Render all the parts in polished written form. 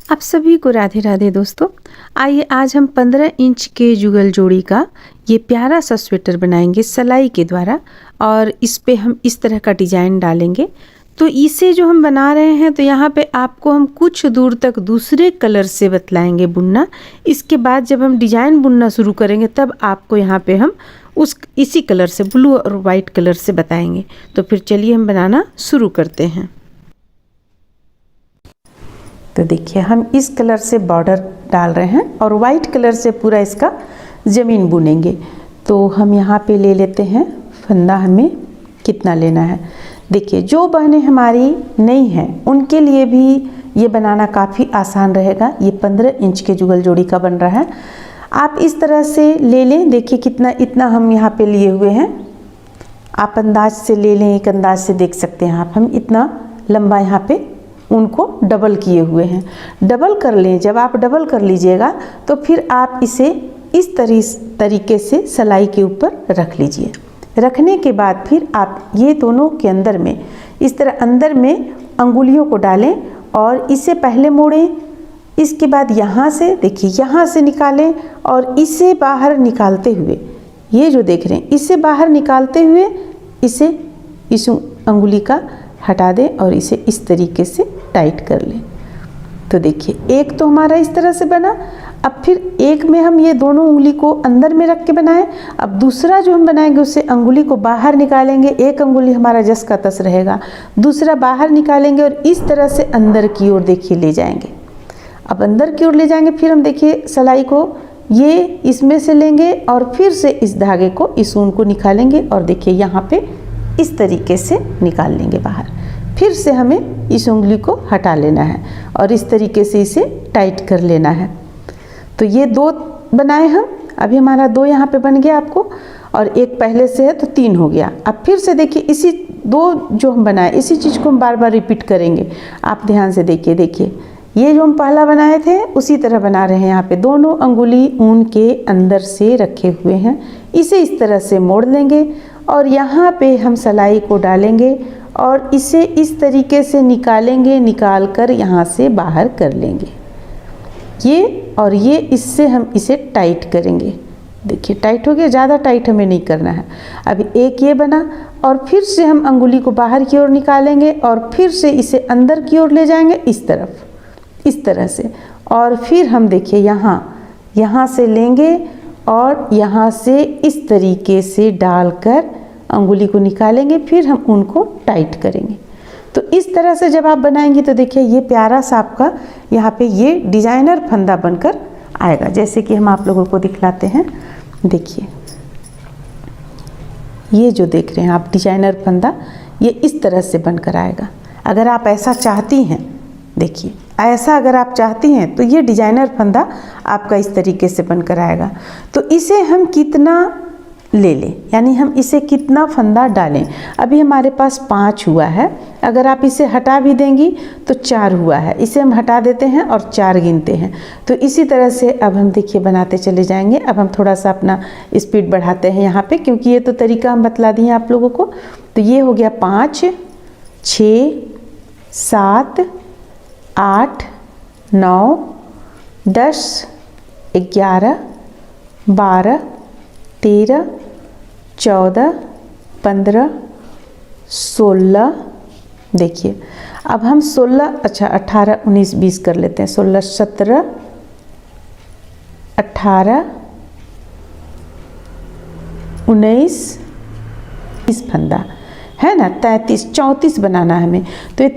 आप सभी को राधे राधे दोस्तों। आइए आज हम 15 इंच के जुगल जोड़ी का ये प्यारा सा स्वेटर बनाएंगे सिलाई के द्वारा, और इस पे हम इस तरह का डिजाइन डालेंगे। तो इसे जो हम बना रहे हैं तो यहाँ पे आपको हम कुछ दूर तक दूसरे कलर से बतलाएंगे बुनना। इसके बाद जब हम डिजाइन बुनना शुरू करेंगे तब आपको यहाँ पे हम इसी कलर से, ब्लू और वाइट कलर से बताएंगे। तो फिर चलिए हम बनाना शुरू करते हैं। तो देखिए हम इस कलर से बॉर्डर डाल रहे हैं और वाइट कलर से पूरा इसका ज़मीन बुनेंगे। तो हम यहाँ पे ले लेते हैं फंदा, हमें कितना लेना है। देखिए जो बहनें हमारी नई हैं उनके लिए भी ये बनाना काफ़ी आसान रहेगा। ये 15 इंच के जुगल जोड़ी का बन रहा है। आप इस तरह से ले लें। देखिए कितना इतना हम यहाँ पे लिए हुए हैं। आप अंदाज से ले लें, एक अंदाज से देख सकते हैं आप। हम इतना लंबा यहाँ पे उनको डबल किए हुए हैं। डबल कर लें। जब आप डबल कर लीजिएगा तो फिर आप इसे इस तरीके से सिलाई के ऊपर रख लीजिए। रखने के बाद फिर आप ये दोनों के अंदर में इस तरह अंदर में अंगुलियों को डालें और इसे पहले मोड़ें। इसके बाद यहाँ से देखिए, यहाँ से निकालें और इसे बाहर निकालते हुए, ये जो देख रहे हैं इसे बाहर निकालते हुए इसे इस अंगुली का हटा दें और इसे इस तरीके से टाइट कर लें। तो देखिए एक तो हमारा इस तरह से बना। अब फिर एक में हम ये दोनों उंगली को अंदर में रख के बनाएं। अब दूसरा जो हम बनाएंगे उससे अंगुली को बाहर निकालेंगे। एक अंगुली हमारा जस का तस रहेगा, दूसरा बाहर निकालेंगे और इस तरह से अंदर की ओर देखिए ले जाएंगे। अब अंदर की ओर ले जाएंगे, फिर हम देखिए सिलाई को ये इसमें से लेंगे और फिर से इस धागे को, इस ऊन को निकालेंगे और देखिए यहाँ पे इस तरीके से निकाल लेंगे बाहर। फिर से हमें इस उंगली को हटा लेना है और इस तरीके से इसे टाइट कर लेना है। तो ये दो बनाए हम। अभी हमारा दो यहाँ पे बन गया आपको, और एक पहले से है तो 3 हो गया। अब फिर से देखिए इसी दो जो हम बनाए इसी चीज़ को हम बार बार रिपीट करेंगे। आप ध्यान से देखिए। देखिए ये जो हम पहला बनाए थे उसी तरह बना रहे हैं। यहाँ पे दोनों अंगुली ऊन के अंदर से रखे हुए हैं। इसे इस तरह से मोड़ लेंगे और यहाँ पे हम सिलाई को डालेंगे और इसे इस तरीके से निकालेंगे। निकाल कर यहाँ से बाहर कर लेंगे ये, और ये इससे हम इसे टाइट करेंगे। देखिए टाइट हो गया। ज़्यादा टाइट हमें नहीं करना है। अभी एक ये बना और फिर से हम अंगुली को बाहर की ओर निकालेंगे और फिर से इसे अंदर की ओर ले जाएंगे इस तरफ, इस तरह से। और फिर हम देखिए यहाँ से लेंगे और यहाँ से इस तरीके से डालकर अंगुली को निकालेंगे। फिर हम उनको टाइट करेंगे। तो इस तरह से जब आप बनाएंगे तो देखिए ये प्यारा सा आपका यहाँ पे ये डिजाइनर फंदा बनकर आएगा। जैसे कि हम आप लोगों को दिखलाते हैं। देखिए ये जो देख रहे हैं आप डिजाइनर फंदा, ये इस तरह से बनकर आएगा। अगर आप ऐसा चाहती हैं, देखिए ऐसा अगर आप चाहती हैं तो ये डिजाइनर फंदा आपका इस तरीके से बनकर आएगा। तो इसे हम कितना ले लें, यानी हम इसे कितना फंदा डालें। अभी हमारे पास 5 हुआ है। अगर आप इसे हटा भी देंगी तो 4 हुआ है। इसे हम हटा देते हैं और 4 गिनते हैं। तो इसी तरह से अब हम देखिए बनाते चले जाएंगे। अब हम थोड़ा सा अपना स्पीड बढ़ाते हैं यहाँ पे, क्योंकि ये तो तरीका हम बतला दिए आप लोगों को। तो ये हो गया 5, 6, 7, 8, 9, 10, 11, 12, 13, 14, 15, 16। देखिए अब हम 16, अच्छा 18, 19, 20 कर लेते हैं। 16, 17, 18, 19, 20 फंदा है ना। 33, 34 बनाना है हमें। तो ये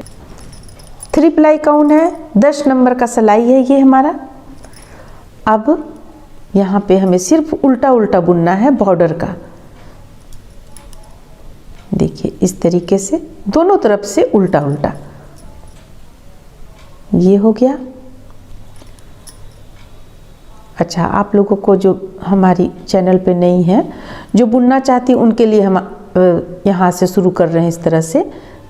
3 प्लाई का ऊन है, 10 नंबर का सिलाई है ये हमारा। अब यहाँ पे हमें सिर्फ उल्टा उल्टा बुनना है बॉर्डर का। देखिए इस तरीके से दोनों तरफ से उल्टा उल्टा। ये हो गया। अच्छा आप लोगों को जो हमारी चैनल पे नहीं है, जो बुनना चाहती है, उनके लिए हम यहाँ से शुरू कर रहे हैं इस तरह से।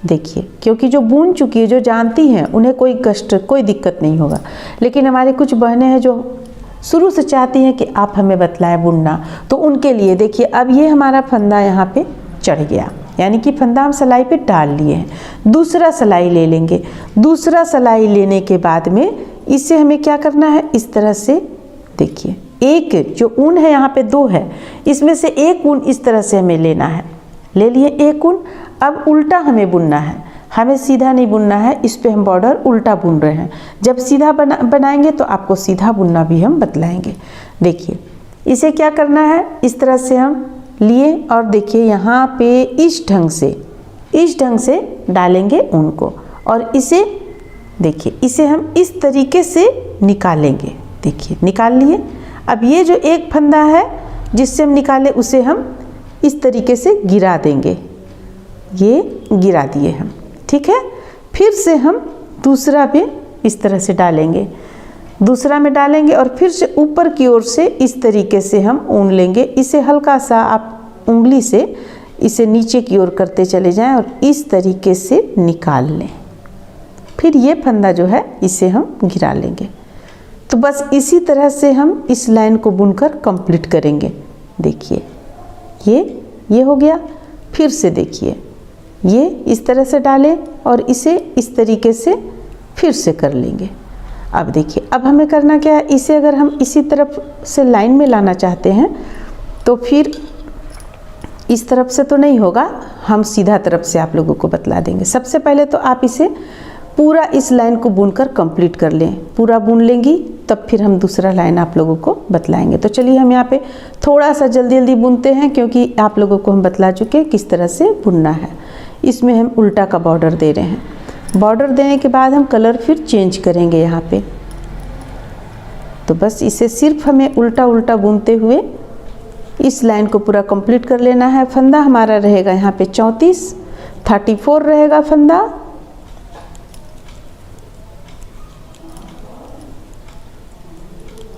देखिए क्योंकि जो बुन चुकी है, जो जानती हैं, उन्हें कोई कष्ट, कोई दिक्कत नहीं होगा। लेकिन हमारे कुछ बहनें हैं जो शुरू से चाहती हैं कि आप हमें बतलाएं बुनना, तो उनके लिए देखिए अब ये हमारा फंदा यहाँ पे चढ़ गया। यानी कि फंदा हम सिलाई पे डाल लिए हैं। दूसरा सिलाई ले लेंगे। दूसरा सिलाई लेने के बाद में इसे हमें क्या करना है, इस तरह से देखिए, एक जो ऊन है यहाँ पे 2 है, इसमें से एक ऊन इस तरह से हमें लेना है, ले लिए एक ऊन। अब उल्टा हमें बुनना है, हमें सीधा नहीं बुनना है, इस पे हम बॉर्डर उल्टा बुन रहे हैं। जब सीधा बनाएंगे तो आपको सीधा बुनना भी हम बतलाएंगे। देखिए इसे क्या करना है, इस तरह से हम लिए और देखिए यहाँ पे इस ढंग से डालेंगे ऊन को, और इसे देखिए, इसे हम इस तरीके से निकालेंगे। देखिए निकाल लिए। अब ये जो एक फंदा है जिससे हम निकाले, उसे हम इस तरीके से गिरा देंगे, ये गिरा दिए हम, ठीक है। फिर से हम दूसरा भी इस तरह से डालेंगे, दूसरा में डालेंगे और फिर से ऊपर की ओर से इस तरीके से हम ऊन लेंगे। इसे हल्का सा आप उंगली से इसे नीचे की ओर करते चले जाएं और इस तरीके से निकाल लें। फिर ये फंदा जो है इसे हम गिरा लेंगे। तो बस इसी तरह से हम इस लाइन को बुनकर कंप्लीट करेंगे। देखिए ये हो गया। फिर से देखिए, ये इस तरह से डालें और इसे इस तरीके से फिर से कर लेंगे। अब देखिए, अब हमें करना क्या है, इसे अगर हम इसी तरफ से लाइन में लाना चाहते हैं तो फिर इस तरफ से तो नहीं होगा, हम सीधा तरफ से आप लोगों को बतला देंगे। सबसे पहले तो आप इसे पूरा इस लाइन को बुनकर कंप्लीट कर लें, पूरा बुन लेंगी, तब फिर हम दूसरा लाइन आप लोगों को बतलाएंगे। तो चलिए हम यहाँ पे थोड़ा सा जल्दी बुनते हैं, क्योंकि आप लोगों को हम बतला चुके हैं किस तरह से बुनना है। इसमें हम उल्टा का बॉर्डर दे रहे हैं। बॉर्डर देने के बाद हम कलर फिर चेंज करेंगे यहाँ पे। तो बस इसे सिर्फ हमें उल्टा बुनते हुए इस लाइन को पूरा कंप्लीट कर लेना है। फंदा हमारा रहेगा यहाँ पे 34 रहेगा फंदा।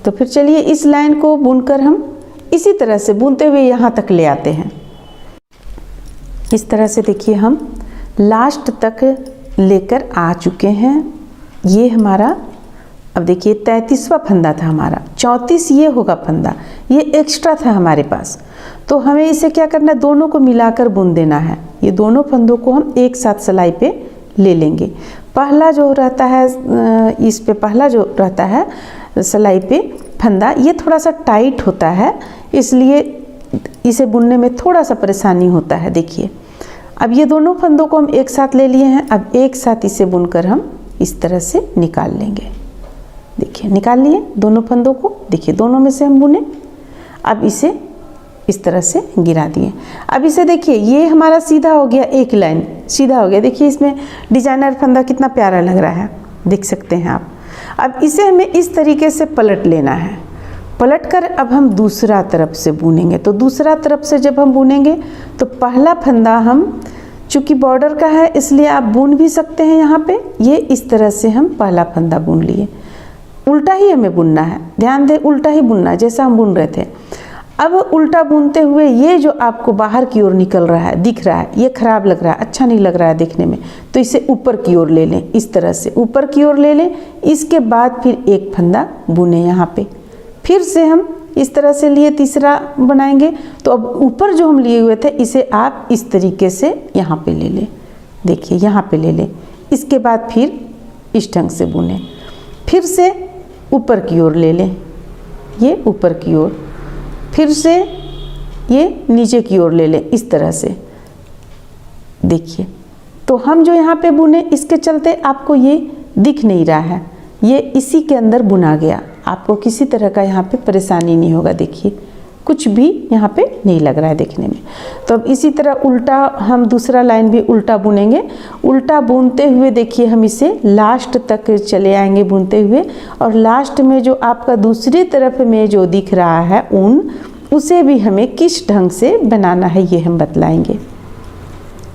तो फिर चलिए इस लाइन को बुनकर हम इसी तरह से बुनते हुए यहाँ तक ले आते हैं। इस तरह से देखिए हम लास्ट तक लेकर आ चुके हैं। ये हमारा, अब देखिए 33वां फंदा था हमारा, 34 ये होगा फंदा, ये एक्स्ट्रा था हमारे पास। तो हमें इसे क्या करना है, दोनों को मिलाकर बुन देना है। ये दोनों फंदों को हम एक साथ सिलाई पे ले लेंगे। पहला जो रहता है, इस पे पहला जो रहता है सिलाई पे फंदा, ये थोड़ा सा टाइट होता है, इसलिए इसे बुनने में थोड़ा सा परेशानी होता है। देखिए अब ये दोनों फंदों को हम एक साथ ले लिए हैं। अब एक साथ इसे बुनकर हम इस तरह से निकाल लेंगे। देखिए निकाल लिए दोनों फंदों को, देखिए दोनों में से हम बुने। अब इसे इस तरह से गिरा दिए। अब इसे देखिए, ये हमारा सीधा हो गया, एक लाइन सीधा हो गया। देखिए इसमें डिजाइनर फंदा कितना प्यारा लग रहा है, देख सकते हैं आप। अब इसे हमें इस तरीके से पलट लेना है। पलट कर अब हम दूसरा तरफ से बुनेंगे। तो दूसरा तरफ से जब हम बुनेंगे तो पहला फंदा हम, चूँकि बॉर्डर का है इसलिए आप बुन भी सकते हैं यहाँ पे। ये इस तरह से हम पहला फंदा बुन लिए। उल्टा ही हमें बुनना है, ध्यान दें, उल्टा ही बुनना है जैसा हम बुन रहे थे। अब उल्टा बुनते हुए ये जो आपको बाहर की ओर निकल रहा है, दिख रहा है, ये खराब लग रहा है, अच्छा नहीं लग रहा है देखने में, तो इसे ऊपर की ओर ले लें। इस तरह से ऊपर की ओर ले लें। इसके बाद फिर एक फंदा बुने यहाँ पे। फिर से हम इस तरह से लिए, तीसरा बनाएंगे। तो अब ऊपर जो हम लिए हुए थे इसे आप इस तरीके से यहाँ पे ले लें। देखिए यहाँ पे ले लें। इसके बाद फिर इस ढंग से बुने। फिर से ऊपर की ओर ले लें, ये ऊपर की ओर। फिर से ये नीचे की ओर ले लें, इस तरह से। देखिए तो हम जो यहाँ पे बुने, इसके चलते आपको ये दिख नहीं रहा है, ये इसी के अंदर बुना गया। आपको किसी तरह का यहाँ पे परेशानी नहीं होगा। देखिए कुछ भी यहाँ पे नहीं लग रहा है देखने में। तो अब इसी तरह उल्टा हम दूसरा लाइन भी उल्टा बुनेंगे। उल्टा बुनते हुए देखिए हम इसे लास्ट तक चले आएंगे बुनते हुए, और लास्ट में जो आपका दूसरी तरफ में जो दिख रहा है ऊन, उसे भी हमें किस ढंग से बनाना है ये हम बतलाएंगे।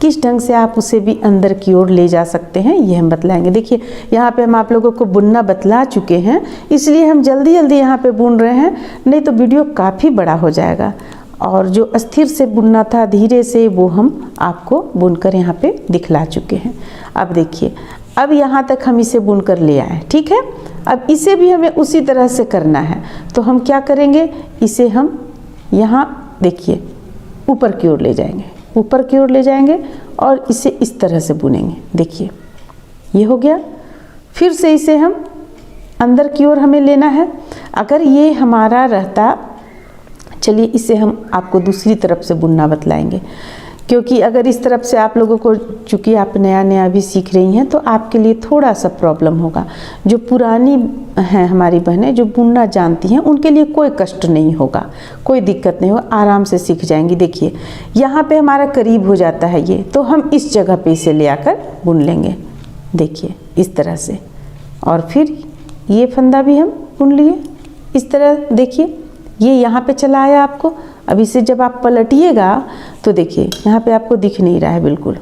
किस ढंग से आप उसे भी अंदर की ओर ले जा सकते हैं ये हम बतलाएंगे। देखिए यहाँ पे हम आप लोगों को बुनना बतला चुके हैं, इसलिए हम जल्दी यहाँ पे बुन रहे हैं, नहीं तो वीडियो काफ़ी बड़ा हो जाएगा। और जो अस्थिर से बुनना था धीरे से, वो हम आपको बुनकर यहाँ पे दिखला चुके हैं। अब देखिए, अब यहाँ तक हम इसे बुनकर ले आए, ठीक है। अब इसे भी हमें उसी तरह से करना है। तो हम क्या करेंगे, इसे हम यहाँ देखिए ऊपर की ओर ले जाएंगे, ऊपर की ओर ले जाएंगे और इसे इस तरह से बुनेंगे। देखिए ये हो गया। फिर से इसे हम अंदर की ओर हमें लेना है। अगर ये हमारा रहता, चलिए इसे हम आपको दूसरी तरफ से बुनना बतलाएंगे, क्योंकि अगर इस तरफ से आप लोगों को, चूँकि आप नया नया भी सीख रही हैं, तो आपके लिए थोड़ा सा प्रॉब्लम होगा। जो पुरानी हैं हमारी बहनें, जो बुनना जानती हैं, उनके लिए कोई कष्ट नहीं होगा, कोई दिक्कत नहीं होगा, आराम से सीख जाएंगी। देखिए यहाँ पे हमारा करीब हो जाता है ये, तो हम इस जगह पे इसे ले आकर बुन लेंगे। देखिए इस तरह से, और फिर ये फंदा भी हम बुन लिए इस तरह। देखिए ये यहाँ पे चला आया आपको। अब इसे जब आप पलटिएगा तो देखिए यहाँ पे आपको दिख नहीं रहा है बिल्कुल।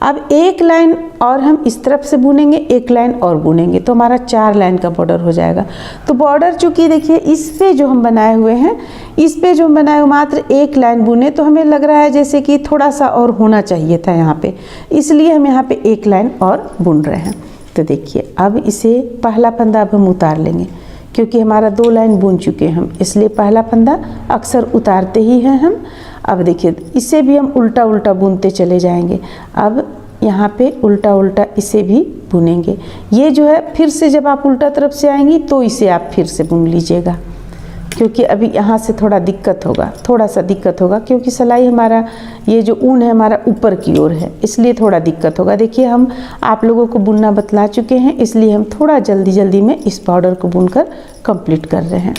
अब एक लाइन और हम इस तरफ से बुनेंगे, एक लाइन और बुनेंगे, तो हमारा 4 लाइन का बॉर्डर हो जाएगा। तो बॉर्डर चूँकि देखिए इस पे जो हम बनाए हुए हैं, इस पे जो हम बनाए हुए मात्र 1 लाइन बुने, तो हमें लग रहा है जैसे कि थोड़ा सा और होना चाहिए था यहाँ पे, इसलिए हम यहाँ पे 1 लाइन और बुन रहे हैं। तो देखिए अब इसे पहला फंदा अब हम उतार लेंगे, क्योंकि हमारा 2 लाइन बुन चुके हैं हम, इसलिए पहला फंदा अक्सर उतारते ही हैं हम। अब देखिए इसे भी हम उल्टा उल्टा बुनते चले जाएंगे। अब यहाँ पे उल्टा उल्टा इसे भी बुनेंगे। ये जो है फिर से जब आप उल्टा तरफ से आएंगी तो इसे आप फिर से बुन लीजिएगा, क्योंकि अभी यहाँ से थोड़ा दिक्कत होगा, थोड़ा सा दिक्कत होगा, क्योंकि सिलाई हमारा, ये जो ऊन है हमारा ऊपर की ओर है, इसलिए थोड़ा दिक्कत होगा। देखिए हम आप लोगों को बुनना बतला चुके हैं, इसलिए हम थोड़ा जल्दी जल्दी में इस बॉर्डर को बुनकर कंप्लीट कर रहे हैं।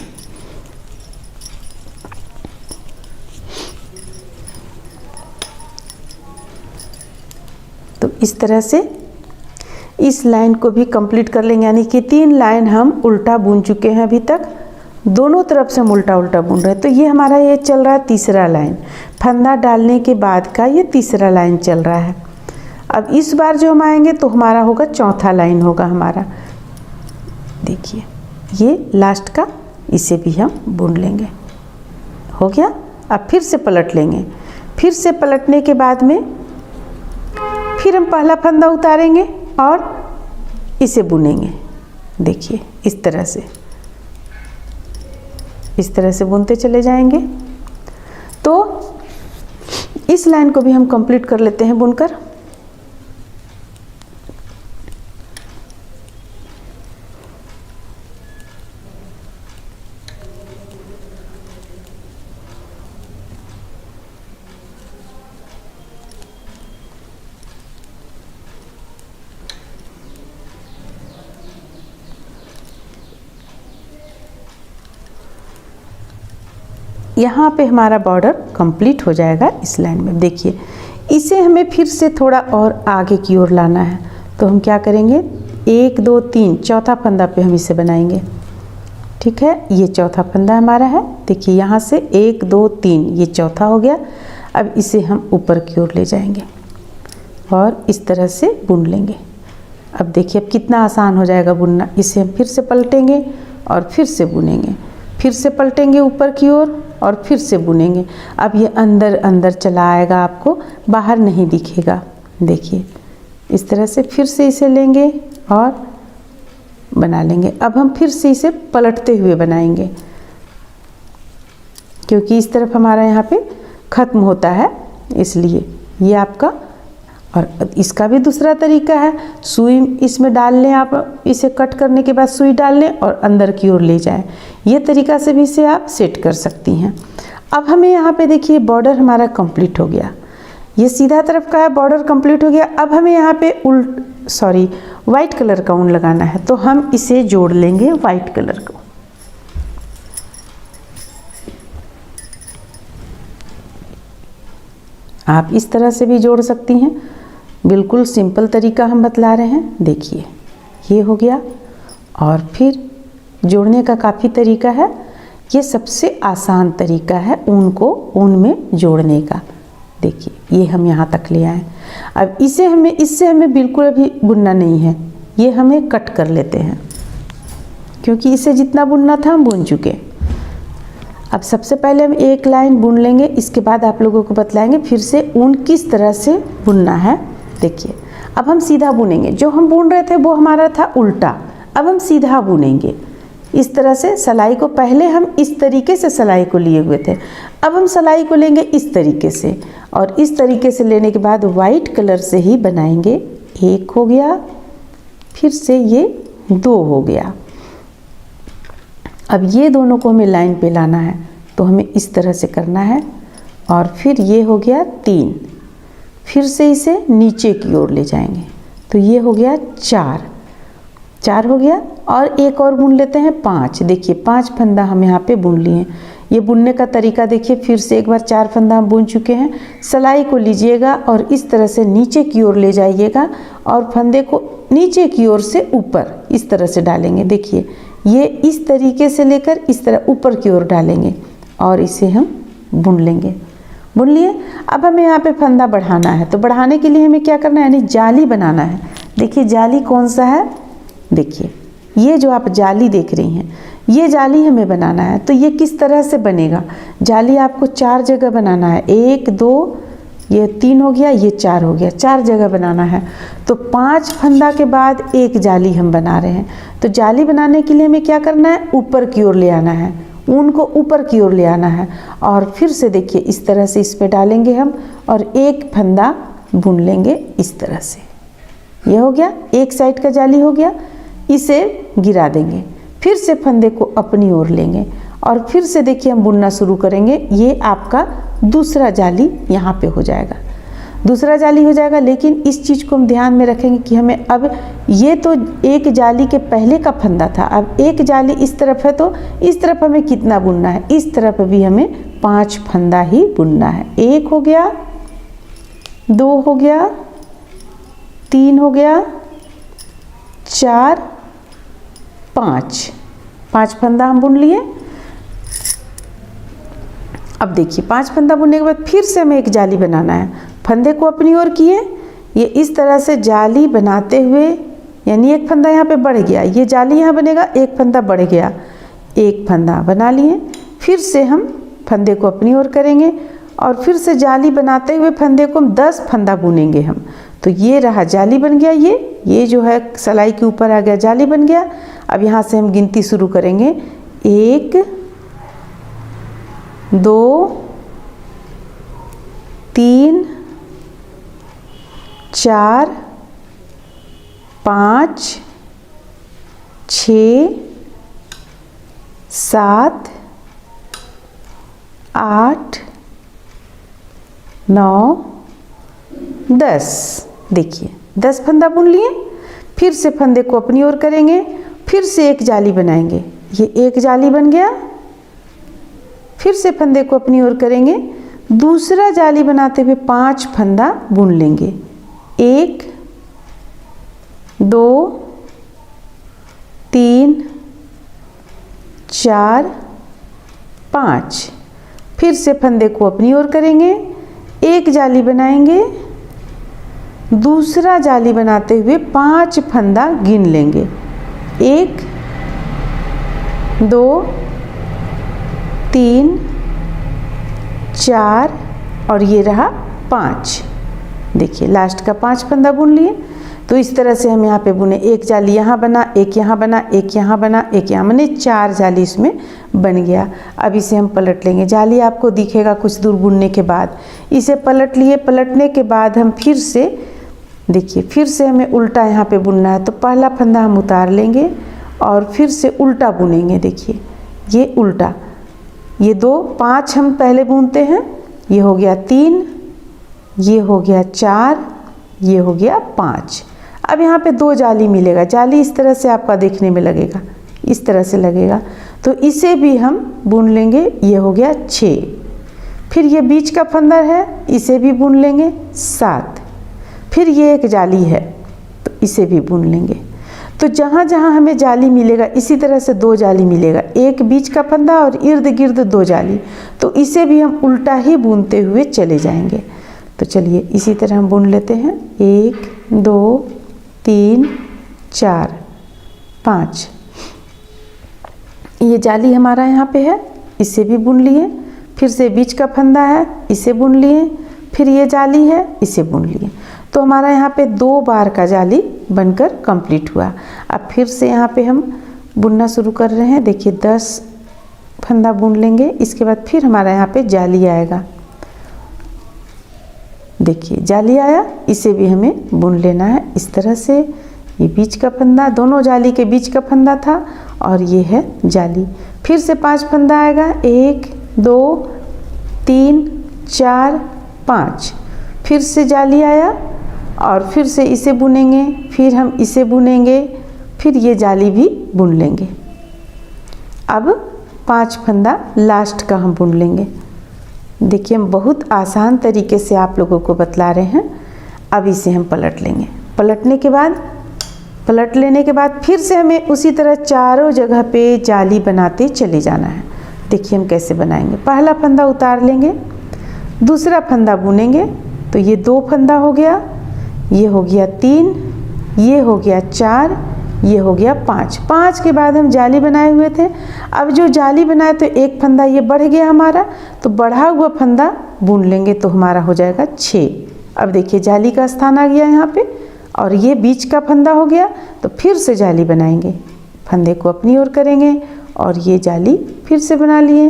तो इस तरह से इस लाइन को भी कंप्लीट कर लेंगे, यानी कि 3 लाइन हम उल्टा बुन चुके हैं अभी तक। दोनों तरफ से हम उल्टा उल्टा बुन रहे हैं। तो ये हमारा ये चल रहा है तीसरा लाइन, फंदा डालने के बाद का ये तीसरा लाइन चल रहा है। अब इस बार जो हम आएंगे तो हमारा होगा चौथा लाइन होगा हमारा। देखिए ये लास्ट का, इसे भी हम बुन लेंगे। हो गया। अब फिर से पलट लेंगे। फिर से पलटने के बाद में फिर हम पहला फंदा उतारेंगे और इसे बुनेंगे। देखिए इस तरह से बुनते चले जाएंगे। तो इस लाइन को भी हम कंप्लीट कर लेते हैं बुनकर। यहाँ पे हमारा बॉर्डर कंप्लीट हो जाएगा इस लाइन में। देखिए इसे हमें फिर से थोड़ा और आगे की ओर लाना है, तो हम क्या करेंगे, 1 2 3 चौथा फंदा पे हम इसे बनाएंगे। ठीक है, ये चौथा फंदा हमारा है। देखिए यहाँ से 1 2 3 ये चौथा हो गया। अब इसे हम ऊपर की ओर ले जाएंगे और इस तरह से बुन लेंगे। अब देखिए अब कितना आसान हो जाएगा बुनना। इसे हम फिर से पलटेंगे और फिर से बुनेंगे, फिर से पलटेंगे ऊपर की ओर और फिर से बुनेंगे। अब ये अंदर अंदर चला आएगा, आपको बाहर नहीं दिखेगा। देखिए इस तरह से फिर से इसे लेंगे और बना लेंगे। अब हम फिर से इसे पलटते हुए बनाएंगे, क्योंकि इस तरफ हमारा यहाँ पे ख़त्म होता है, इसलिए ये आपका। और इसका भी दूसरा तरीका है, सुई इसमें डाल लें आप, इसे कट करने के बाद सुई डाल लें और अंदर की ओर ले जाएं। ये तरीका से भी इसे आप सेट कर सकती हैं। अब हमें यहाँ पे देखिए बॉर्डर हमारा कंप्लीट हो गया। ये सीधा तरफ का है, बॉर्डर कंप्लीट हो गया। अब हमें यहाँ पे वाइट कलर का ऊन लगाना है, तो हम इसे जोड़ लेंगे वाइट कलर को। आप इस तरह से भी जोड़ सकती हैं, बिल्कुल सिंपल तरीका हम बतला रहे हैं। देखिए ये हो गया। और फिर जोड़ने का काफ़ी तरीका है, ये सबसे आसान तरीका है ऊन को ऊन में जोड़ने का। देखिए ये हम यहाँ तक ले आए। अब इससे हमें बिल्कुल अभी बुनना नहीं है, ये हमें कट कर लेते हैं, क्योंकि इसे जितना बुनना था हम बुन चुके। अब सबसे पहले हम 1 लाइन बुन लेंगे, इसके बाद आप लोगों को बतलाएंगे फिर से ऊन किस तरह से बुनना है। देखिए अब हम सीधा बुनेंगे, जो हम बुन रहे थे वो हमारा था उल्टा, अब हम सीधा बुनेंगे इस तरह से। सिलाई को पहले हम इस तरीके से सिलाई को लिए हुए थे, अब हम सिलाई को लेंगे इस तरीके से, और इस तरीके से लेने के बाद वाइट कलर से ही बनाएंगे। 1 हो गया, फिर से ये 2 हो गया, अब ये दोनों को हमें लाइन पे लाना है, तो हमें इस तरह से करना है। और फिर ये हो गया 3, फिर से इसे नीचे की ओर ले जाएंगे, तो ये हो गया 4 हो गया। और एक और बुन लेते हैं 5। देखिए 5 फंदा हम यहाँ पे बुन लिए। ये बुनने का तरीका देखिए, फिर से एक बार 4 फंदा हम बुन चुके हैं। सिलाई को लीजिएगा और इस तरह से नीचे की ओर ले जाइएगा और फंदे को नीचे की ओर से ऊपर इस तरह से डालेंगे। देखिए ये इस तरीके से लेकर इस तरह ऊपर की ओर डालेंगे और इसे हम बुन लेंगे। बुन लिए। अब हमें यहाँ पे फंदा बढ़ाना है, तो बढ़ाने के लिए हमें क्या करना है, यानी जाली बनाना है। देखिए जाली कौन सा है, देखिए ये जो आप जाली देख रही हैं, ये जाली हमें बनाना है। तो ये किस तरह से बनेगा, जाली आपको 4 जगह बनाना है। 1 2 ये 3 हो गया, ये 4 हो गया, 4 जगह बनाना है। तो 5 फंदा के बाद एक जाली हम बना रहे हैं। तो जाली बनाने के लिए हमें क्या करना है, ऊपर की ओर ले आना है, ऊन को ऊपर की ओर ले आना है। और फिर से देखिए इस तरह से इस पे डालेंगे हम और एक फंदा बुन लेंगे इस तरह से। ये हो गया, एक साइड का जाली हो गया। इसे गिरा देंगे, फिर से फंदे को अपनी ओर लेंगे और फिर से देखिए हम बुनना शुरू करेंगे। ये आपका दूसरा जाली यहाँ पे हो जाएगा, दूसरा जाली हो जाएगा। लेकिन इस चीज़ को हम ध्यान में रखेंगे कि हमें अब ये तो एक जाली के पहले का फंदा था, अब एक जाली इस तरफ है, तो इस तरफ हमें कितना बुनना है, इस तरफ भी हमें 5 फंदा ही बुनना है। 1 हो गया, 2 हो गया, 3 हो गया, 4 5 फंदा हम बुन लिए। अब देखिए 5 फंदा बुनने के बाद फिर से हमें एक जाली बनाना है। फंदे को अपनी ओर किए, ये इस तरह से जाली बनाते हुए, यानी एक फंदा यहाँ पे बढ़ गया, ये जाली यहाँ बनेगा, एक फंदा बढ़ गया, एक फंदा बना लिए। फिर से हम फंदे को अपनी ओर करेंगे और फिर से जाली बनाते हुए फंदे को हम 10 फंदा बुनेंगे हम। तो ये रहा जाली बन गया, ये जो है सिलाई के ऊपर आ गया, जाली बन गया। अब यहाँ से हम गिनती शुरू करेंगे। 1 2 3 4 5 6 7 8 9 10। देखिए 10 फंदा बुन लिए। फिर से फंदे को अपनी ओर करेंगे, फिर से एक जाली बनाएंगे, ये एक जाली बन गया। फिर से फंदे को अपनी ओर करेंगे, दूसरा जाली बनाते हुए 5 फंदा बुन लेंगे। 1 2 3 4 5। फिर से फंदे को अपनी ओर करेंगे, एक जाली बनाएंगे, दूसरा जाली बनाते हुए 5 फंदा गिन लेंगे। 1 2 3 4 और ये रहा 5। देखिए लास्ट का 5 फंदा बुन लिए। तो इस तरह से हम यहाँ पे बुने, एक जाली यहाँ बना, एक यहाँ बना, एक यहाँ बना, एक यहाँ, मैंने 4 जाली इसमें बन गया। अब इसे हम पलट लेंगे, जाली आपको दिखेगा कुछ दूर बुनने के बाद। इसे पलट लिए, पलटने के बाद हम फिर से देखिए, फिर से हमें उल्टा यहाँ पे बुनना है। तो पहला फंदा हम उतार लेंगे और फिर से उल्टा बुनेंगे। देखिए ये उल्टा, ये 2 5 हम पहले बुनते हैं, ये हो गया 3, ये हो गया 4, ये हो गया 5। अब यहाँ पे 2 जाली मिलेगा, जाली इस तरह से आपका देखने में लगेगा, इस तरह से लगेगा। तो इसे भी हम बुन लेंगे, ये हो गया 6। फिर ये बीच का फंदा है, इसे भी बुन लेंगे 7। फिर ये एक जाली है, तो इसे भी बुन लेंगे। तो जहाँ जहाँ हमें जाली मिलेगा, इसी तरह से 2 जाली मिलेगा, एक बीच का फंदा और इर्द गिर्द 2 जाली। तो इसे भी हम उल्टा ही बुनते हुए चले जाएंगे। तो चलिए इसी तरह हम बुन लेते हैं। 1 2 3 4 5। ये जाली हमारा यहाँ पे है, इसे भी बुन लिए। फिर से बीच का फंदा है, इसे बुन लिए। फिर ये जाली है, इसे बुन लिए। तो हमारा यहाँ पे 2 बार का जाली बनकर कंप्लीट हुआ। अब फिर से यहाँ पे हम बुनना शुरू कर रहे हैं। देखिए 10 फंदा बुन लेंगे, इसके बाद फिर हमारा यहाँ पे जाली आएगा। देखिए जाली आया, इसे भी हमें बुन लेना है इस तरह से। ये बीच का फंदा, दोनों जाली के बीच का फंदा था और ये है जाली। फिर से 5 फंदा आएगा, 1 2 3 4 5। फिर से जाली आया और फिर से इसे बुनेंगे, फिर हम इसे बुनेंगे, फिर ये जाली भी बुन लेंगे। अब 5 फंदा लास्ट का हम बुन लेंगे। देखिए हम बहुत आसान तरीके से आप लोगों को बतला रहे हैं। अब इसे हम पलट लेंगे। पलट लेने के बाद फिर से हमें उसी तरह चारों जगह पे जाली बनाते चले जाना है। देखिए हम कैसे बनाएंगे। पहला फंदा उतार लेंगे, दूसरा फंदा बुनेंगे, तो ये 2 फंदा हो गया, ये हो गया 3, ये हो गया 4, ये हो गया 5। 5 के बाद हम जाली बनाए हुए थे। अब जो जाली बनाए तो एक फंदा ये बढ़ गया हमारा, तो बढ़ा हुआ फंदा बुन लेंगे तो हमारा हो जाएगा 6। अब देखिए जाली का स्थान आ गया यहाँ पे, और ये बीच का फंदा हो गया। तो फिर से जाली बनाएंगे, फंदे को अपनी ओर करेंगे और ये जाली फिर से बना लिए।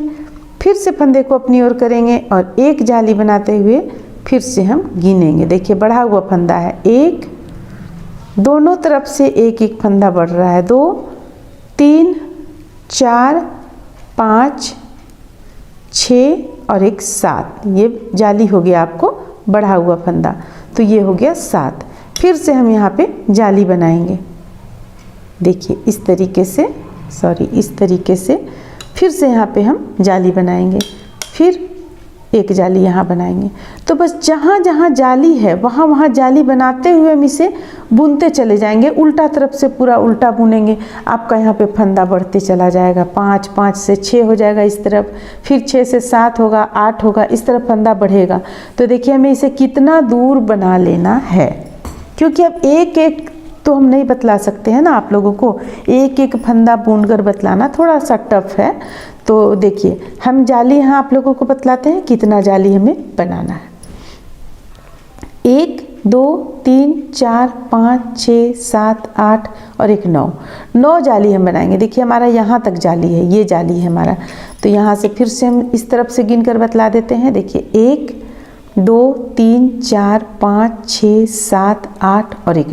फिर से फंदे को अपनी ओर करेंगे और एक जाली बनाते हुए फिर से हम गिनेंगे। देखिए बढ़ा हुआ फंदा है 1, दोनों तरफ से एक एक फंदा बढ़ रहा है, 2 3 4 5 6 और एक 7। ये जाली हो गया आपको बढ़ा हुआ फंदा, तो ये हो गया 7। फिर से हम यहाँ पे जाली बनाएंगे। देखिए इस तरीके से, इस तरीके से फिर से यहाँ पे हम जाली बनाएंगे, फिर एक जाली यहाँ बनाएंगे। तो बस जहाँ जहाँ जाली है वहाँ वहाँ जाली बनाते हुए हम इसे बुनते चले जाएंगे। उल्टा तरफ से पूरा उल्टा बुनेंगे। आपका यहाँ पे फंदा बढ़ते चला जाएगा, 5 5 से 6 हो जाएगा इस तरफ, फिर 6 से 7 होगा, 8 होगा, इस तरफ फंदा बढ़ेगा। तो देखिए हमें इसे कितना दूर बना लेना है, क्योंकि अब एक एक तो हम नहीं बतला सकते हैं ना आप लोगों को, एक एक फंदा बुनकर बतलाना थोड़ा सा टफ है। तो देखिए हम जाली यहाँ आप लोगों को बतलाते हैं कितना जाली हमें बनाना है। 1 2 3 4 5 6 7 8 और एक 9 जाली हम बनाएंगे। देखिए हमारा यहाँ तक जाली है, ये जाली है हमारा। तो यहाँ से फिर से हम इस तरफ से गिनकर बतला देते हैं। देखिए 1 2 3 4 5 6 7 8 और एक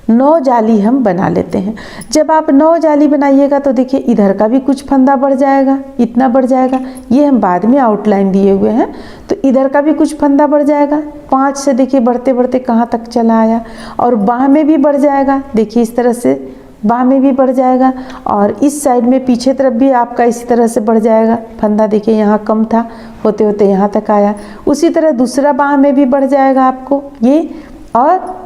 9 जाली हम बना लेते हैं। जब आप 9 जाली बनाइएगा तो देखिए इधर का भी कुछ फंदा बढ़ जाएगा, इतना बढ़ जाएगा। ये हम बाद में आउटलाइन दिए हुए हैं, तो इधर का भी कुछ फंदा बढ़ जाएगा। 5 से देखिए बढ़ते बढ़ते कहाँ तक चला आया, और बाह में भी बढ़ जाएगा। देखिए इस तरह से बाह में भी बढ़ जाएगा, और इस साइड में पीछे तरफ भी आपका इसी तरह से बढ़ जाएगा फंदा। देखिए यहाँ कम था, होते होते यहाँ तक आया। उसी तरह दूसरा बाह में भी बढ़ जाएगा आपको ये, और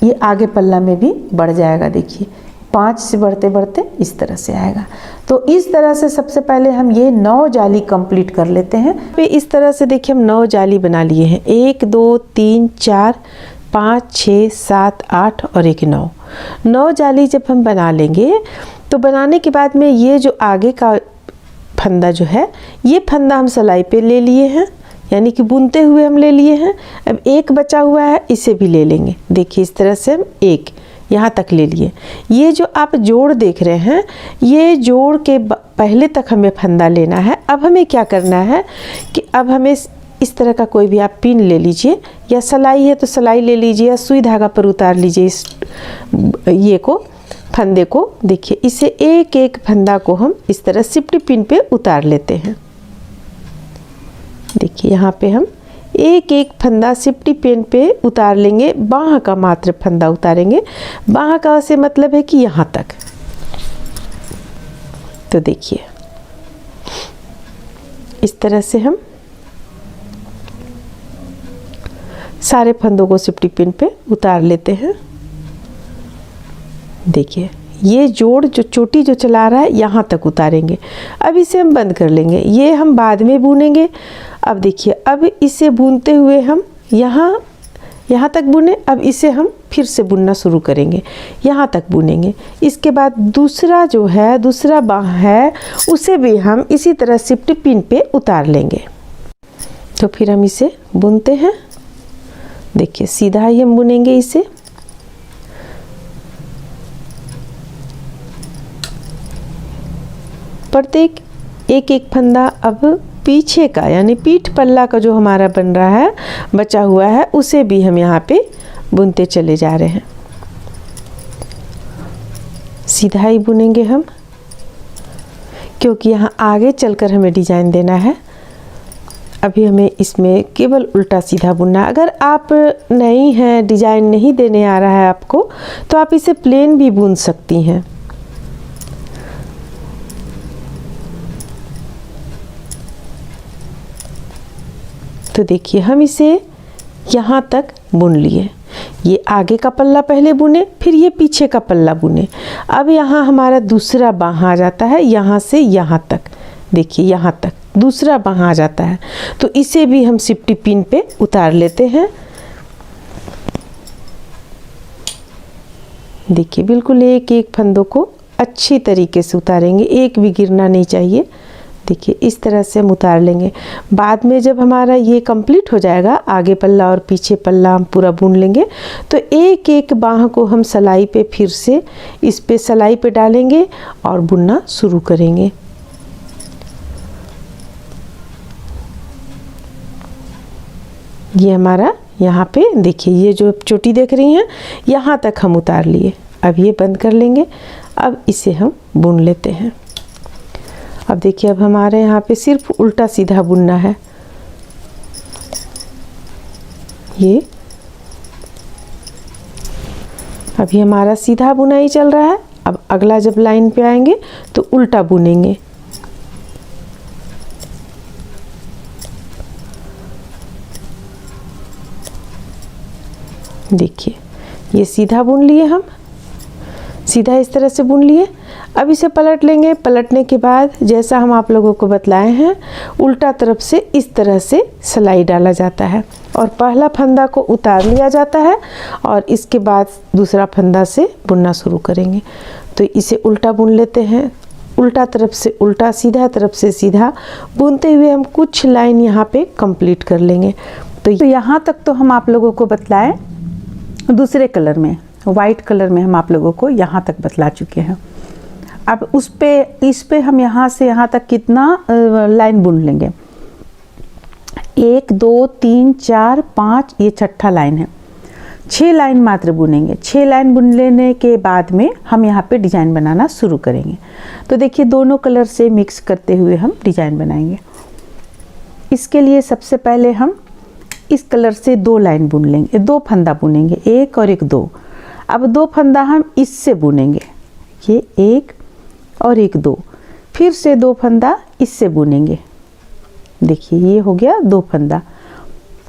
ये आगे पल्ला में भी बढ़ जाएगा। देखिए 5 से बढ़ते बढ़ते इस तरह से आएगा। तो इस तरह से सबसे पहले हम ये 9 जाली कंप्लीट कर लेते हैं। फिर इस तरह से देखिए हम 9 जाली बना लिए हैं। 1 2 3 4 5 6 7 8 और एक 9 जाली जब हम बना लेंगे तो बनाने के बाद में ये जो आगे का फंदा जो है, ये फंदा हम सिलाई पे ले लिए हैं, यानी कि बुनते हुए हम ले लिए हैं। अब एक बचा हुआ है, इसे भी ले लेंगे। देखिए इस तरह से हम एक यहाँ तक ले लिए। ये जो आप जोड़ देख रहे हैं, ये जोड़ के पहले तक हमें फंदा लेना है। अब हमें क्या करना है कि अब हमें इस तरह का कोई भी आप पिन ले लीजिए, या सिलाई है तो सिलाई ले लीजिए, या सुई धागा पर उतार लीजिए इस ये को, फंदे को। देखिए इसे एक एक फंदा को हम इस तरह सिफ्टी पिन पे उतार लेते हैं। देखिए यहाँ पे हम एक एक फंदा सिफ्टी पिन पे उतार लेंगे। बाह का मात्र फंदा उतारेंगे। बाह का से मतलब है कि यहाँ तक। तो देखिए इस तरह से हम सारे फंदों को सिफ्टी पिन पे उतार लेते हैं। देखिए ये जोड़ जो चोटी जो चला रहा है यहाँ तक उतारेंगे। अब इसे हम बंद कर लेंगे, ये हम बाद में बुनेंगे। अब देखिए अब इसे बुनते हुए हम यहाँ तक बुने, अब इसे हम फिर से बुनना शुरू करेंगे, यहाँ तक बुनेंगे। इसके बाद दूसरा जो है, दूसरा बाह है, उसे भी हम इसी तरह सिफ्टी पिन पे उतार लेंगे। तो फिर हम इसे बुनते हैं। देखिए सीधा ही हम बुनेंगे इसे। प्रत्येक एक एक फंदा अब पीछे का, यानी पीठ पल्ला का जो हमारा बन रहा है, बचा हुआ है, उसे भी हम यहाँ पे बुनते चले जा रहे हैं। सीधा ही बुनेंगे हम, क्योंकि यहाँ आगे चलकर हमें डिज़ाइन देना है। अभी हमें इसमें केवल उल्टा सीधा बुनना है। अगर आप नई हैं, डिज़ाइन नहीं देने आ रहा है आपको, तो आप इसे प्लेन भी बुन सकती हैं। तो देखिए हम इसे यहाँ तक बुन लिए। ये आगे का पल्ला पहले बुने, फिर ये पीछे का पल्ला बुने। अब यहाँ हमारा दूसरा बाँह आ जाता है, यहाँ से यहाँ तक। देखिए यहाँ तक दूसरा बाँह आ जाता है। तो इसे भी हम सिफ्टी पिन पे उतार लेते हैं। देखिए बिल्कुल एक एक फंदों को अच्छी तरीके से उतारेंगे, एक भी गिरना नहीं चाहिए। देखिए इस तरह से हम उतार लेंगे। बाद में जब हमारा ये कंप्लीट हो जाएगा, आगे पल्ला और पीछे पल्ला हम पूरा बुन लेंगे, तो एक एक बाँह को हम सिलाई पे फिर से इस पे सिलाई पे डालेंगे और बुनना शुरू करेंगे। ये हमारा यहाँ पे देखिए, ये जो चोटी देख रही हैं यहाँ तक हम उतार लिए। अब ये बंद कर लेंगे। अब इसे हम बुन लेते हैं। अब देखिए अब हमारे यहाँ पे सिर्फ उल्टा सीधा बुनना है। ये अभी हमारा सीधा बुनाई चल रहा है। अब अगला जब लाइन पे आएंगे तो उल्टा बुनेंगे। देखिए ये सीधा बुन लिए, हम सीधा इस तरह से बुन लिए। अब इसे पलट लेंगे। पलटने के बाद जैसा हम आप लोगों को बतलाए हैं, उल्टा तरफ से इस तरह से सिलाई डाला जाता है और पहला फंदा को उतार लिया जाता है और इसके बाद दूसरा फंदा से बुनना शुरू करेंगे। तो इसे उल्टा बुन लेते हैं। उल्टा तरफ से उल्टा, सीधा तरफ से सीधा बुनते हुए हम कुछ लाइन यहाँ पे कंप्लीट कर लेंगे। तो यहाँ तक तो हम आप लोगों को बतलाए दूसरे कलर में, वाइट कलर में हम आप लोगों को यहाँ तक बतला चुके हैं। अब इस पे हम यहाँ से यहाँ तक कितना लाइन बुन लेंगे? 1 2 3 4 5, ये छठा लाइन है। 6 लाइन मात्र बुनेंगे। 6 लाइन बुन लेने के बाद में हम यहाँ पे डिजाइन बनाना शुरू करेंगे। तो देखिए दोनों कलर से मिक्स करते हुए हम डिजाइन बनाएंगे। इसके लिए सबसे पहले हम इस कलर से 2 लाइन बुन लेंगे, 2 फंदा बुनेंगे, 1 और 1 2। अब 2 फंदा हम इससे बुनेंगे, ये 1 और 1 2। फिर से 2 फंदा इससे बुनेंगे। देखिए ये हो गया 2 फंदा।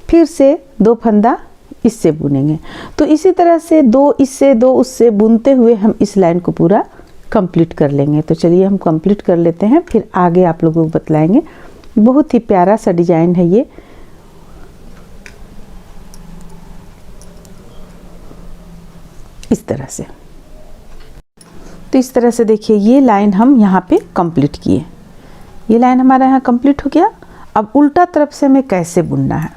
फिर से 2 फंदा इससे बुनेंगे। तो इसी तरह से 2 इससे 2 उससे बुनते हुए हम इस लाइन को पूरा कंप्लीट कर लेंगे। तो चलिए हम कंप्लीट कर लेते हैं, फिर आगे आप लोगों को बतलाएंगे। बहुत ही प्यारा सा डिजाइन है ये। इस तरह से, तो इस तरह से देखिए ये लाइन हम यहाँ पे कंप्लीट किए। ये लाइन हमारा यहाँ कंप्लीट हो गया। अब उल्टा तरफ से हमें कैसे बुनना है,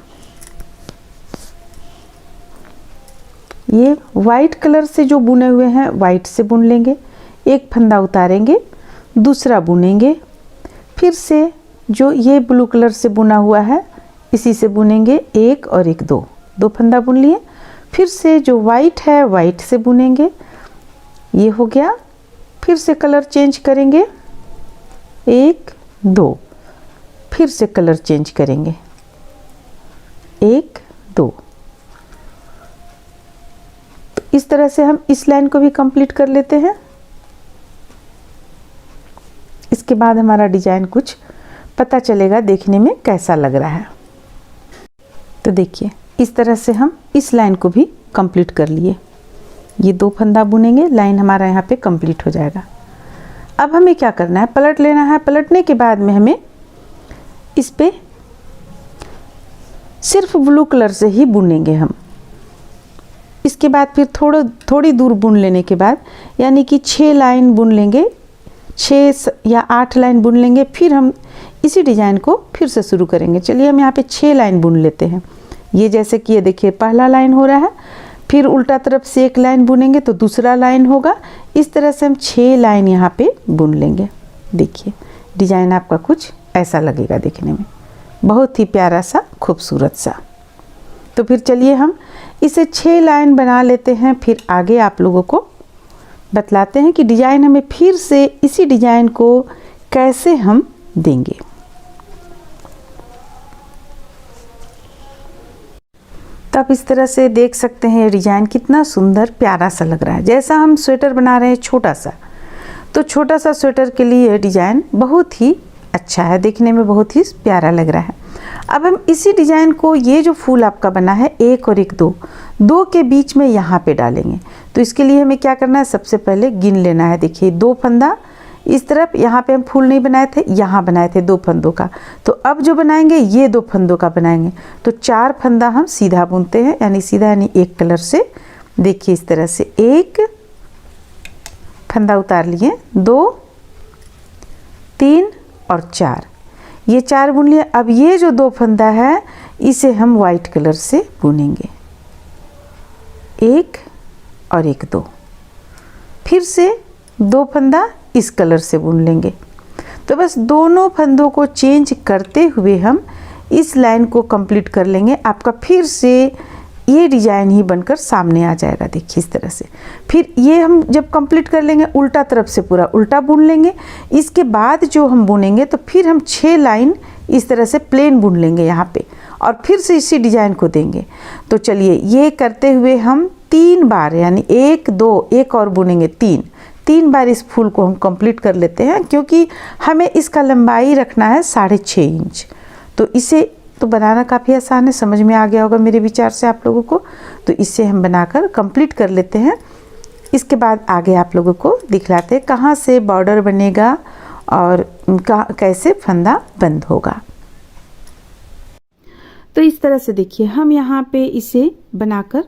ये वाइट कलर से जो बुने हुए हैं वाइट से बुन लेंगे। एक फंदा उतारेंगे, दूसरा बुनेंगे। फिर से जो ये ब्लू कलर से बुना हुआ है इसी से बुनेंगे, 1 और 1 2, 2 फंदा बुन लिए। फिर से जो वाइट है वाइट से बुनेंगे, ये हो गया। फिर से कलर चेंज करेंगे, 1 2, फिर से कलर चेंज करेंगे, 1 2। तो इस तरह से हम इस लाइन को भी कंप्लीट कर लेते हैं। इसके बाद हमारा डिजाइन कुछ पता चलेगा देखने में कैसा लग रहा है। तो देखिए इस तरह से हम इस लाइन को भी कंप्लीट कर लिए। ये 2 फंदा बुनेंगे, लाइन हमारा यहाँ पे कंप्लीट हो जाएगा। अब हमें क्या करना है, पलट लेना है। पलटने के बाद में हमें इस पे सिर्फ ब्लू कलर से ही बुनेंगे हम। इसके बाद फिर थोड़ी दूर बुन लेने के बाद, यानी कि 6 लाइन बुन लेंगे, 6 या 8 लाइन बुन लेंगे। फिर हम इसी डिजाइन को फिर से शुरू करेंगे। चलिए हम यहाँ पे 6 लाइन बुन लेते हैं। ये जैसे कि ये देखिए पहला लाइन हो रहा है, फिर उल्टा तरफ से 1 लाइन बुनेंगे तो दूसरा लाइन होगा। इस तरह से हम 6 लाइन यहाँ पे बुन लेंगे। देखिए डिजाइन आपका कुछ ऐसा लगेगा देखने में, बहुत ही प्यारा सा, खूबसूरत सा। तो फिर चलिए हम इसे 6 लाइन बना लेते हैं। फिर आगे आप लोगों को बतलाते हैं कि डिजाइन हमें फिर से इसी डिजाइन को कैसे हम देंगे। तो आप इस तरह से देख सकते हैं डिजाइन कितना सुंदर प्यारा सा लग रहा है। जैसा हम स्वेटर बना रहे हैं छोटा सा, तो छोटा सा स्वेटर के लिए डिजाइन बहुत ही अच्छा है, देखने में बहुत ही प्यारा लग रहा है। अब हम इसी डिजाइन को, ये जो फूल आपका बना है एक और एक दो के बीच में यहाँ पे डालेंगे। तो इसके लिए हमें क्या करना है, सबसे पहले गिन लेना है। देखिए 2 फंदा इस तरफ, यहाँ पे हम फूल नहीं बनाए थे, यहाँ बनाए थे 2 फंदों का। तो अब जो बनाएंगे ये 2 फंदों का बनाएंगे। तो 4 फंदा हम सीधा बुनते हैं, यानी सीधा यानी एक कलर से। देखिए इस तरह से एक फंदा उतार लिए, 2 3 और 4, ये 4 बुन लिए। अब ये जो 2 फंदा है इसे हम वाइट कलर से बुनेंगे, 1 और 1 2। फिर से 2 फंदा इस कलर से बुन लेंगे। तो बस दोनों फंदों को चेंज करते हुए हम इस लाइन को कंप्लीट कर लेंगे। आपका फिर से ये डिजाइन ही बनकर सामने आ जाएगा। देखिए इस तरह से। फिर ये हम जब कंप्लीट कर लेंगे, उल्टा तरफ से पूरा उल्टा बुन लेंगे। इसके बाद जो हम बुनेंगे तो फिर हम 6 लाइन इस तरह से प्लेन बुन लेंगे यहाँ पे, और फिर से इसी डिजाइन को देंगे। तो चलिए ये करते हुए हम 3 बार, यानी 1 2 एक और बुनेंगे, 3 बार इस फूल को हम कंप्लीट कर लेते हैं, क्योंकि हमें इसका लंबाई रखना है 6.5 इंच। तो इसे तो बनाना काफ़ी आसान है, समझ में आ गया होगा मेरे विचार से आप लोगों को। तो इसे हम बनाकर कंप्लीट कर लेते हैं। इसके बाद आगे आप लोगों को दिखलाते हैं कहाँ से बॉर्डर बनेगा और कैसे फंदा बंद होगा। तो इस तरह से देखिए हम यहाँ पे इसे बनाकर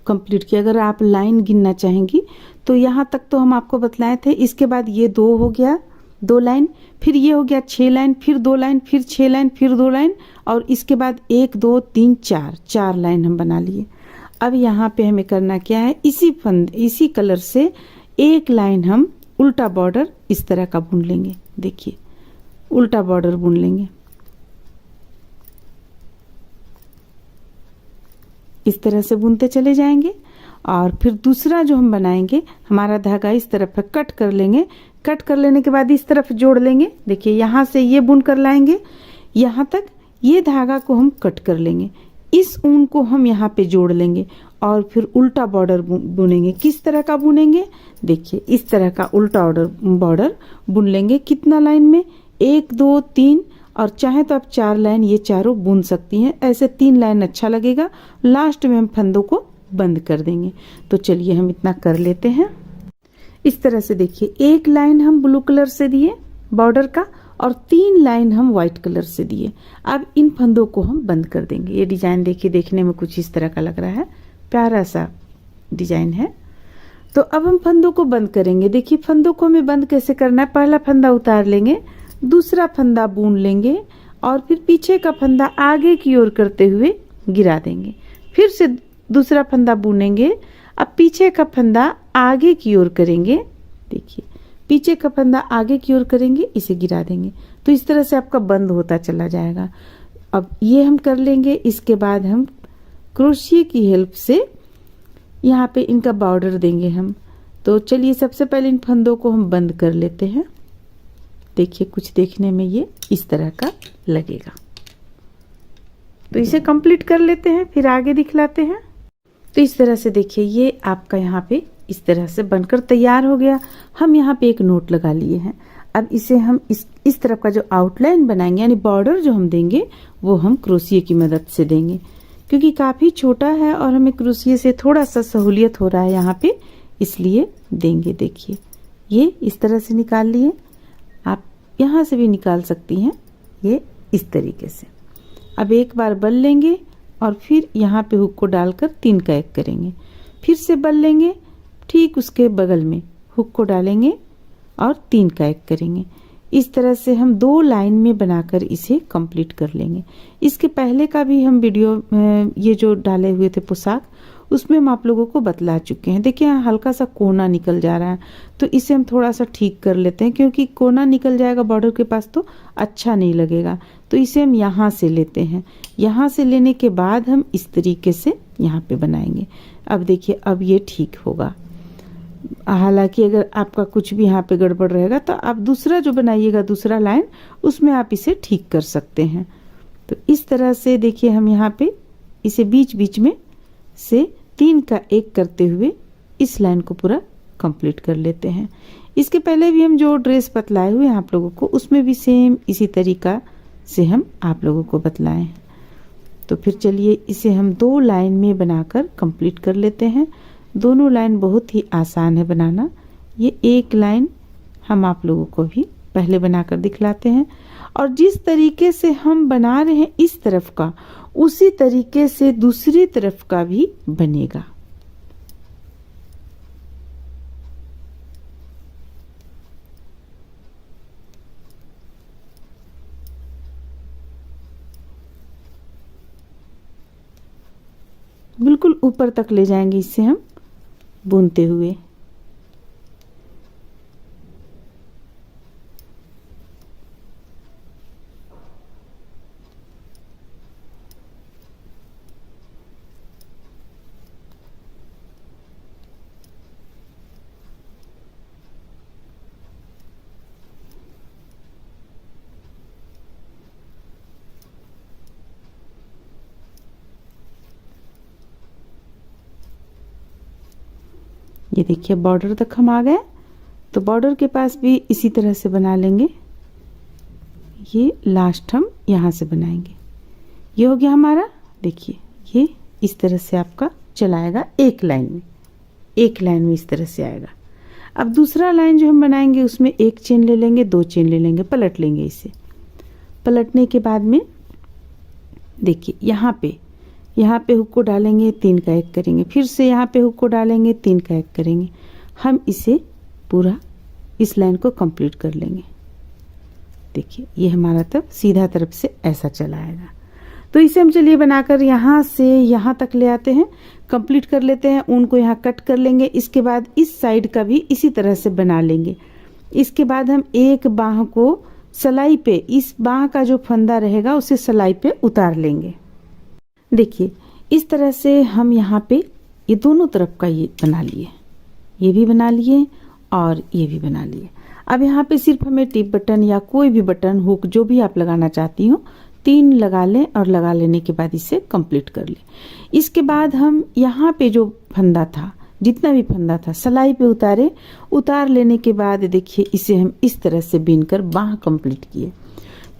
कंप्लीट किया। अगर आप लाइन गिनना चाहेंगी तो यहाँ तक तो हम आपको बतलाए थे। इसके बाद ये 2 हो गया, 2 लाइन, फिर ये हो गया 6 लाइन, फिर 2 लाइन, फिर 6 लाइन, फिर 2 लाइन, और इसके बाद 1 2 3 4 लाइन हम बना लिए। अब यहाँ पे हमें करना क्या है, इसी कलर से एक लाइन हम उल्टा बॉर्डर इस तरह का बुन लेंगे। देखिए उल्टा बॉर्डर बुन लेंगे, इस तरह से बुनते चले जाएंगे। और फिर दूसरा जो हम बनाएंगे, हमारा धागा इस तरफ है, कट कर लेंगे। कट कर लेने के बाद इस तरफ जोड़ लेंगे। देखिए यहाँ से ये बुन कर लाएंगे यहाँ तक, ये धागा को हम कट कर लेंगे, इस ऊन को हम यहाँ पे जोड़ लेंगे और फिर उल्टा बॉर्डर बुनेंगे। किस तरह का बुनेंगे, देखिए इस तरह का उल्टा बॉर्डर बुन लेंगे। कितना लाइन में, 1 2 3, और चाहे तो आप 4 लाइन ये चारों बुन सकती हैं। ऐसे 3 लाइन अच्छा लगेगा। लास्ट में हम फंदों को बंद कर देंगे। तो चलिए हम इतना कर लेते हैं। इस तरह से देखिए 1 लाइन हम ब्लू कलर से दिए बॉर्डर का, और 3 लाइन हम व्हाइट कलर से दिए। अब इन फंदों को हम बंद कर देंगे। ये डिजाइन देखिए देखने में कुछ इस तरह का लग रहा है, प्यारा सा डिजाइन है। तो अब हम फंदों को बंद करेंगे। देखिए फंदों को हमें बंद कैसे करना है, पहला फंदा उतार लेंगे, दूसरा फंदा बुन लेंगे, और फिर पीछे का फंदा आगे की ओर करते हुए गिरा देंगे। फिर से दूसरा फंदा बुनेंगे। अब पीछे का फंदा आगे की ओर करेंगे। देखिए पीछे का फंदा आगे की ओर करेंगे, इसे गिरा देंगे। तो इस तरह से आपका बंद होता चला जाएगा। अब ये हम कर लेंगे। इसके बाद हम क्रोशिया की हेल्प से यहाँ पे इनका बॉर्डर देंगे हम। तो चलिए सबसे पहले इन फंदों को हम बंद कर लेते हैं। देखिए कुछ देखने में ये इस तरह का लगेगा। तो इसे कंप्लीट कर लेते हैं, फिर आगे दिखलाते हैं। तो इस तरह से देखिए ये आपका यहाँ पे इस तरह से बनकर तैयार हो गया। हम यहाँ पे एक नोट लगा लिए हैं। अब इसे हम इस तरफ का जो आउटलाइन बनाएंगे, यानी बॉर्डर जो हम देंगे वो हम क्रोशिया की मदद से देंगे, क्योंकि काफ़ी छोटा है और हमें क्रोशिया से थोड़ा सा सहूलियत हो रहा है यहाँ पे, इसलिए देंगे। देखिए ये इस तरह से निकाल लिए, आप यहाँ से भी निकाल सकती हैं, ये इस तरीके से। अब एक बार बल लेंगे और फिर यहाँ पे हुक को डालकर 3 का 1 करेंगे, फिर से बल लेंगे, ठीक उसके बगल में हुक को डालेंगे और 3 का 1 करेंगे। इस तरह से हम 2 लाइन में बनाकर इसे कंप्लीट कर लेंगे। इसके पहले का भी हम वीडियो ये जो डाले हुए थे पोशाक, उसमें हम आप लोगों को बतला चुके हैं। देखिए यहाँ हल्का सा कोना निकल जा रहा है, तो इसे हम थोड़ा सा ठीक कर लेते हैं, क्योंकि कोना निकल जाएगा बॉर्डर के पास तो अच्छा नहीं लगेगा। तो इसे हम यहाँ से लेते हैं। यहाँ से लेने के बाद हम इस तरीके से यहाँ पे बनाएंगे। अब देखिए अब ये ठीक होगा। हालांकि अगर आपका कुछ भी यहाँ पे गड़बड़ रहेगा तो आप दूसरा जो बनाइएगा, दूसरा लाइन, उसमें आप इसे ठीक कर सकते हैं। तो इस तरह से देखिए हम यहाँ पे इसे बीच बीच में से 3 का 1 करते हुए इस लाइन को पूरा कंप्लीट कर लेते हैं। इसके पहले भी हम जो ड्रेस बतलाए हुए हैं आप लोगों को, उसमें भी सेम इसी तरीका से हम आप लोगों को बतलाएं। तो फिर चलिए इसे हम 2 लाइन में बनाकर कंप्लीट कर लेते हैं। दोनों लाइन बहुत ही आसान है बनाना। ये एक लाइन हम आप लोगों को भी पहले बनाकर दिखलाते हैं, और जिस तरीके से हम बना रहे हैं इस तरफ का, उसी तरीके से दूसरी तरफ का भी बनेगा। बिल्कुल ऊपर तक ले जाएंगे इसे हम बुनते हुए। ये देखिए बॉर्डर तक हम आ गए, तो बॉर्डर के पास भी इसी तरह से बना लेंगे। ये लास्ट हम यहाँ से बनाएंगे। ये हो गया हमारा, देखिए ये इस तरह से आपका चलाएगा एक लाइन में, एक लाइन में इस तरह से आएगा। अब दूसरा लाइन जो हम बनाएंगे उसमें 1 चेन ले लेंगे, 2 चेन ले लेंगे, पलट लेंगे इसे। पलटने के बाद में देखिए यहाँ पे हुक को डालेंगे, 3 का 1 करेंगे, फिर से यहाँ पे हुक को डालेंगे, 3 का 1 करेंगे। हम इसे पूरा इस लाइन को कंप्लीट कर लेंगे। देखिए ये हमारा तब सीधा तरफ से ऐसा चला आएगा। तो इसे हम चलिए बनाकर यहाँ से यहाँ तक ले आते हैं, कंप्लीट कर लेते हैं। ऊन को यहाँ कट कर लेंगे। इसके बाद इस साइड का भी इसी तरह से बना लेंगे। इसके बाद हम एक बाह को सलाई पे, इस बाह का जो फंदा रहेगा उसे सलाई पे उतार लेंगे। देखिए इस तरह से हम यहाँ पे ये दोनों तरफ का ये बना लिए, ये भी बना लिए और ये भी बना लिए। अब यहाँ पे सिर्फ हमें टिप बटन या कोई भी बटन, हुक, जो भी आप लगाना चाहती हो, 3 लगा लें और लगा लेने के बाद इसे कंप्लीट कर लें। इसके बाद हम यहाँ पे जो फंदा था, जितना भी फंदा था, सलाई पे उतारे। उतार लेने के बाद देखिए इसे हम इस तरह से बीनकर बाह कंप्लीट किए।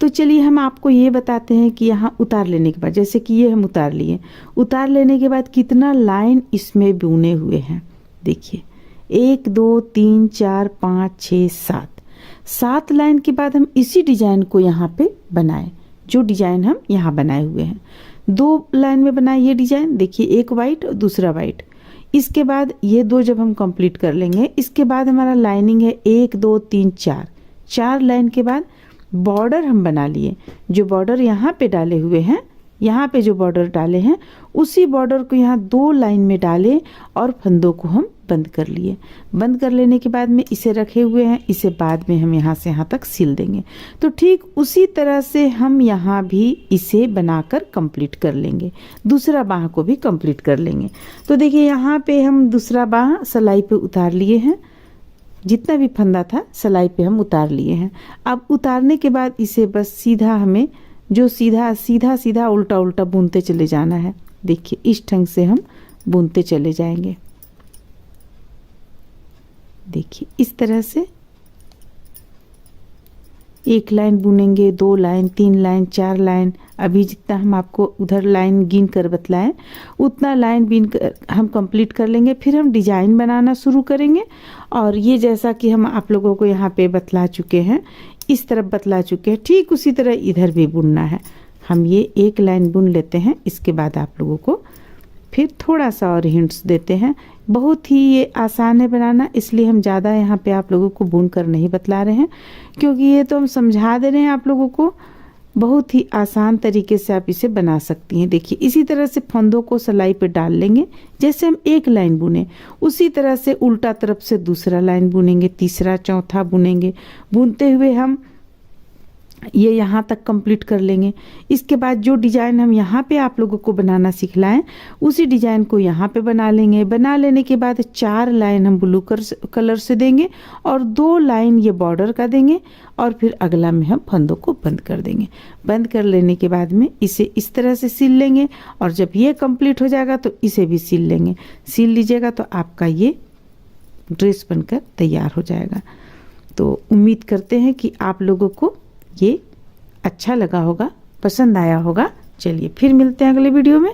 तो चलिए हम आपको ये बताते हैं कि यहाँ उतार लेने के बाद, जैसे कि ये हम उतार लिए, उतार लेने के बाद कितना लाइन इसमें बुने हुए हैं। देखिए 1 2 3 4 5 6 7 लाइन के बाद हम इसी डिजाइन को यहाँ पे बनाए, जो डिजाइन हम यहाँ बनाए हुए हैं। 2 लाइन में बनाए ये डिजाइन, देखिए एक वाइट और दूसरा वाइट। इसके बाद ये 2 जब हम कंप्लीट कर लेंगे, इसके बाद हमारा लाइनिंग है 1 2 3 4 लाइन के बाद बॉर्डर हम बना लिए। जो बॉर्डर यहाँ पे डाले हुए हैं, यहाँ पे जो बॉर्डर डाले हैं, उसी बॉर्डर को यहाँ 2 लाइन में डाले और फंदों को हम बंद कर लिए। बंद कर लेने के बाद में इसे रखे हुए हैं, इसे बाद में हम यहाँ से यहाँ तक सिल देंगे। तो ठीक उसी तरह से हम यहाँ भी इसे बनाकर कंप्लीट कर लेंगे, दूसरा बाह को भी कंप्लीट कर लेंगे। तो देखिए यहाँ पे हम दूसरा बाह सलाई पे उतार लिए हैं, जितना भी फंदा था सलाई पे हम उतार लिए हैं। अब उतारने के बाद इसे बस सीधा हमें जो सीधा उल्टा उल्टा बुनते चले जाना है। देखिए इस ढंग से हम बुनते चले जाएंगे। देखिए इस तरह से 1 लाइन बुनेंगे, 2 लाइन, 3 लाइन, 4 लाइन। अभी जितना हम आपको उधर लाइन गिन कर बतलाएं, उतना लाइन बीन कर हम कंप्लीट कर लेंगे। फिर हम डिजाइन बनाना शुरू करेंगे। और ये जैसा कि हम आप लोगों को यहाँ पे बतला चुके हैं, इस तरफ बतला चुके हैं, ठीक उसी तरह इधर भी बुनना है। हम ये 1 लाइन बुन लेते हैं, इसके बाद आप लोगों को फिर थोड़ा सा और हिंट्स देते हैं। बहुत ही ये आसान है बनाना, इसलिए हम ज़्यादा यहाँ पे आप लोगों को बुन कर नहीं बतला रहे हैं, क्योंकि ये तो हम समझा दे रहे हैं आप लोगों को। बहुत ही आसान तरीके से आप इसे बना सकती हैं। देखिए इसी तरह से फंदों को सलाई पे डाल लेंगे। जैसे हम 1 लाइन बुने, उसी तरह से उल्टा तरफ से दूसरा लाइन बुनेंगे, तीसरा, चौथा बुनेंगे। बुनते हुए हम ये यहाँ तक कंप्लीट कर लेंगे। इसके बाद जो डिज़ाइन हम यहाँ पे आप लोगों को बनाना सिखलाएं उसी डिज़ाइन को यहाँ पे बना लेंगे। बना लेने के बाद 4 लाइन हम ब्लू कलर से देंगे और 2 लाइन ये बॉर्डर का देंगे और फिर अगला में हम फंदों को बंद कर देंगे। बंद कर लेने के बाद में इसे इस तरह से सिल लेंगे और जब ये कंप्लीट हो जाएगा तो इसे भी सिल लेंगे। सिल लीजिएगा तो आपका ये ड्रेस बनकर तैयार हो जाएगा। तो उम्मीद करते हैं कि आप लोगों को ये अच्छा लगा होगा, पसंद आया होगा। चलिए फिर मिलते हैं अगले वीडियो में।